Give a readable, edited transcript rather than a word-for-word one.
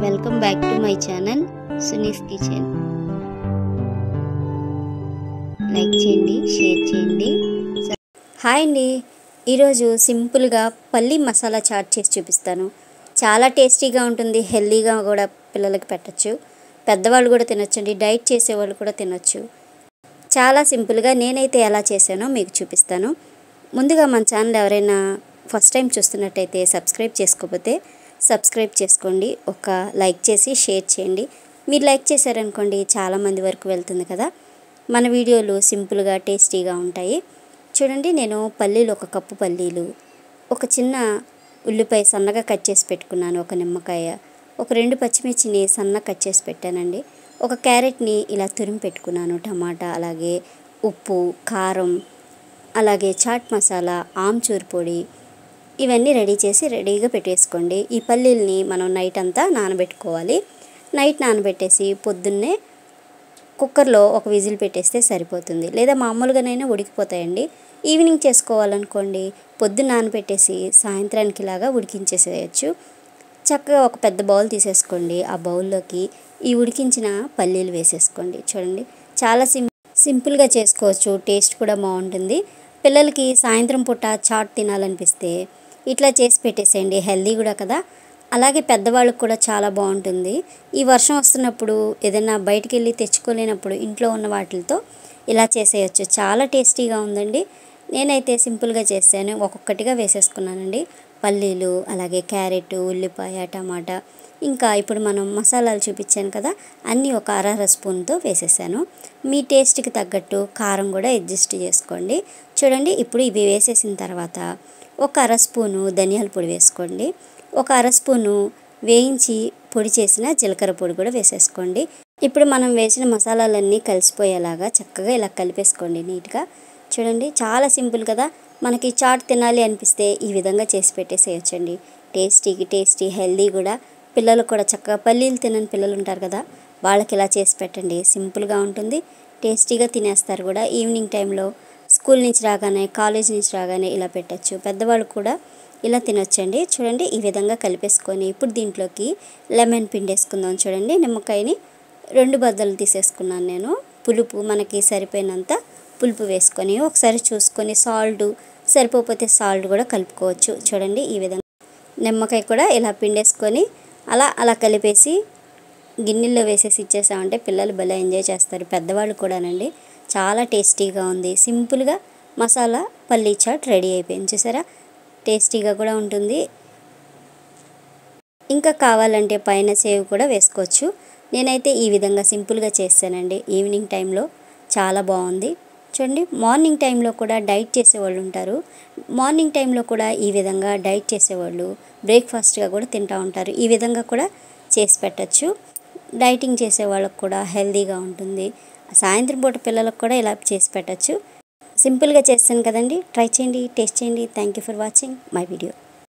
Welcome back to my channel Suni's kitchen. Like చేయండి, share చేయండి. Hi అండి, ఈరోజు సింపుల్గా పల్లి మసాలా చాట్ చేసి చూపిస్తాను. చాలా టేస్టీగా ఉంటుంది, హెల్తీగా కూడా పిల్లలకి పెట్టచ్చు, పెద్దవాళ్ళు కూడా తినొచ్చండి, డైట్ చేసేవాళ్ళు కూడా తినొచ్చు. చాలా సింపుల్గా నేనైతే ఎలా చేశానో మీకు చూపిస్తాను. ముందుగా మన ఛానల్ ఎవరైనా ఫస్ట్ టైం చూస్తున్నట్టయితే సబ్స్క్రైబ్ చేసుకోకపోతే సబ్స్క్రైబ్ చేసుకోండి, ఒక లైక్ చేసి షేర్ చేయండి. మీరు లైక్ చేశారనుకోండి చాలామంది వరకు వెళ్తుంది కదా. మన వీడియోలు సింపుల్గా టేస్టీగా ఉంటాయి. చూడండి, నేను పల్లీలు, ఒక కప్పు పల్లీలు, ఒక చిన్న ఉల్లిపాయ సన్నగా కట్ చేసి పెట్టుకున్నాను, ఒక నిమ్మకాయ, ఒక 2 పచ్చిమిర్చిని సన్నగా కట్ చేసి పెట్టానండి, ఒక క్యారెట్ని ఇలా తురిమి పెట్టుకున్నాను, టమాటా, అలాగే ఉప్పు, కారం, అలాగే చాట్ మసాలా, ఆమ్చూర్ పొడి, ఇవన్నీ రెడీ చేసి రెడీగా పెట్టేసుకోండి. ఈ పల్లీల్ని మనం నైట్ అంతా నానబెట్టుకోవాలి. నైట్ నానబెట్టేసి పొద్దున్నే కుక్కర్లో ఒక విజిల్ పెట్టేస్తే సరిపోతుంది, లేదా మామూలుగానైనా ఉడికిపోతాయండి. ఈవినింగ్ చేసుకోవాలనుకోండి, పొద్దున్న నానబెట్టేసి సాయంత్రానికి ఇలాగా ఉడికించేసేయచ్చు. చక్కగా ఒక పెద్ద బౌల్ తీసేసుకోండి, ఆ బౌల్లోకి ఈ ఉడికించిన పల్లీలు వేసేసుకోండి. చూడండి, చాలా సింపుల్గా చేసుకోవచ్చు, టేస్ట్ కూడా బాగుంటుంది. పిల్లలకి సాయంత్రం పూట చాట్ తినాలనిపిస్తే ఇట్లా చేసి పెట్టేసేయండి, హెల్దీ కూడా కదా. అలాగే పెద్దవాళ్ళకి కూడా చాలా బాగుంటుంది. ఈ వర్షం వస్తున్నప్పుడు ఏదైనా బయటికి వెళ్ళి తెచ్చుకోలేనప్పుడు ఇంట్లో ఉన్న వాటితో ఇలా చేసేయచ్చు, చాలా టేస్టీగా ఉందండి. నేనైతే సింపుల్గా చేశాను, ఒక్కొక్కటిగా వేసేసుకున్నానండి. పల్లీలు, అలాగే క్యారెట్, ఉల్లిపాయ, టమాటా, ఇంకా ఇప్పుడు మనం మసాలాలు చూపించాను కదా, అన్నీ ఒక 1/2 స్పూన్తో వేసేసాను. మీ టేస్ట్కి తగ్గట్టు కారం కూడా అడ్జస్ట్ చేసుకోండి. చూడండి, ఇప్పుడు ఇవి వేసేసిన తర్వాత ఒక 1/2 స్పూను ధనియాల పొడి వేసుకోండి, ఒక 1/2 స్పూను వేయించి పొడి చేసిన జీలకర్ర పొడి కూడా వేసేసుకోండి. ఇప్పుడు మనం వేసిన మసాలాలన్నీ కలిసిపోయేలాగా చక్కగా ఇలా కలిపేసుకోండి నీట్గా. చూడండి, చాలా సింపుల్ కదా. మనకి చాట్ తినాలి అనిపిస్తే ఈ విధంగా చేసి పెట్టేసేయచ్చండి. టేస్టీ, హెల్దీ కూడా. పిల్లలు కూడా చక్కగా పల్లీలు తినని పిల్లలు ఉంటారు కదా, వాళ్ళకి ఇలా చేసి పెట్టండి, సింపుల్గా ఉంటుంది, టేస్టీగా తినేస్తారు కూడా. ఈవినింగ్ టైంలో స్కూల్ నుంచి రాగానే, కాలేజ్ నుంచి రాగానే ఇలా పెట్టచ్చు, పెద్దవాళ్ళు కూడా ఇలా తినొచ్చండి. చూడండి, ఈ విధంగా కలిపేసుకొని ఇప్పుడు దీంట్లోకి లెమన్ పిండేసుకుందాం. చూడండి, నిమ్మకాయని 2 బద్దలు తీసేసుకున్నాను నేను. పులుపు మనకి సరిపోయినంత పులుపు వేసుకొని ఒకసారి చూసుకొని సాల్ట్ సరిపోతే సాల్ట్ కూడా కలుపుకోవచ్చు. చూడండి, ఈ విధంగా నిమ్మకాయ కూడా ఇలా పిండేసుకొని అలా కలిపేసి గిన్నెల్లో వేసేసి ఇచ్చేసామంటే పిల్లలు భలే ఎంజాయ్ చేస్తారు, పెద్దవాళ్ళు కూడానండి. చాలా టేస్టీగా ఉంది, సింపుల్గా మసాలా పల్లీ చాట్ రెడీ అయిపోయింది. చూసారా, టేస్టీగా కూడా ఉంటుంది. ఇంకా కావాలంటే పైన సేవ్ కూడా వేసుకోవచ్చు. నేనైతే ఈ విధంగా సింపుల్గా చేస్తానండి. ఈవినింగ్ టైంలో చాలా బాగుంది. చూడండి, మార్నింగ్ టైంలో కూడా డైట్ చేసేవాళ్ళు ఉంటారు, మార్నింగ్ టైంలో కూడా ఈ విధంగా డైట్ చేసేవాళ్ళు బ్రేక్ఫాస్ట్గా కూడా తింటూ ఉంటారు. ఈ విధంగా కూడా చేసి పెట్టచ్చు, డైటింగ్ చేసే వాళ్ళకు కూడా హెల్తీగా ఉంటుంది. సాయంత్రం పూట పిల్లలకు కూడా ఇలా చేసి పెట్టచ్చు. సింపుల్గా చేస్తాను కదండి, ట్రై చేయండి, టేస్ట్ చేయండి. Thank you for watching my video.